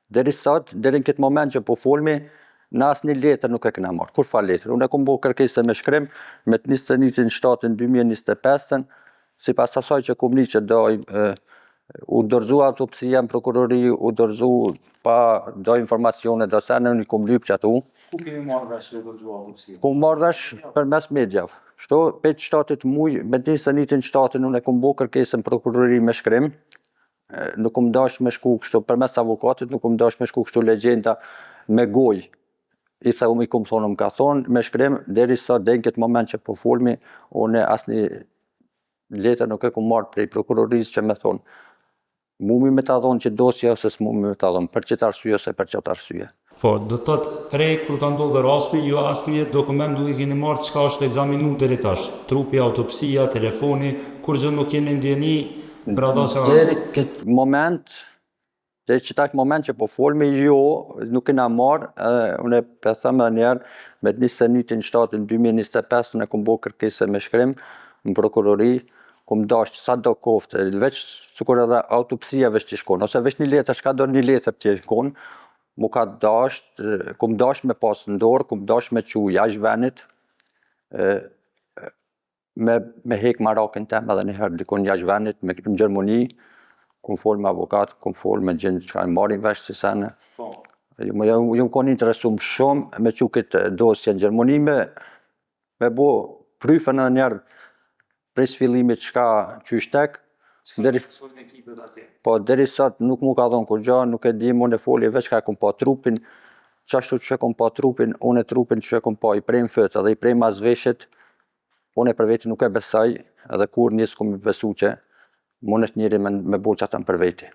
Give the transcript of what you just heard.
Deri sot, deri në këtë moment që po folmi, në asnjë letër nuk e kena marrë. Kur fa letër? Unë e kom bo kërkesë me shkrim me 21/7/2025, sipas asaj që kom që u dorëzu autopsia në prokurori, u dorëzu pa do informacione do sene, unë i kom lyp që atu. Ku kemi marrë vesh që u dorëzu autopsia? Kom marrë vesh përmes mediave. Shto, 5/7 muj, me 21/7 unë e kom bo kërkesën prokurori me shkrim, nuk kom dash me shku kështu përmes avokatit, nuk kom dash me shku kështu legjenda me gojë. Isa unë i kom thonë, më ka thonë me shkrim, deri sot, deri në këtë moment që po folmi, unë asnjë letër nuk e kom marrë prej prokurorisë që me thonë, mumi me ta thonë që dosja ose s'mumi me ta thonë, për qëtë arsye ose për qëtë arsye. Po, do të thotë, prej kur ka ndodhur rasti, ju asnjë dokument nuk i keni marrë çka është ekzaminuar deri tash. Trupi, autopsia, telefoni, kur gjë nuk keni ndjeni për ato që Deri këtë moment, deri që tak moment që po folmi, jo, nuk kena marrë, unë e për thëmë dhe njerë, me 21/7/2025 në kom bo kërkesë me shkrim në prokurori, kom dash sa do koftë, veç sikur edhe autopsia veç që shkon, ose veç një letër, shka do një letër që shkon, mu ka dash, kom dash me pas në dorë, kom dash me qu jashtë venit, me hek Marokën tem edhe njëherë dikon jashtë venit, në Gjermani, kom fol me avokat, kom fol me gjendë që ka në marin vesh si sene. Ju më konë interesum shumë me qu këtë dosje në Gjermani, me bo pryfën edhe njerë prej sfillimit qka qyshtek. Po, deri sot nuk mu ka thonë kur gja, nuk e di, unë e folje veç ka e kom pa trupin, qashtu që e kom pa trupin, unë e trupin që e kom pa i prej më fëtë edhe i prej mas veshit, unë e për veti nuk e besaj, edhe kur njës kom i besu që mundet njëri me bo që atëm për veti.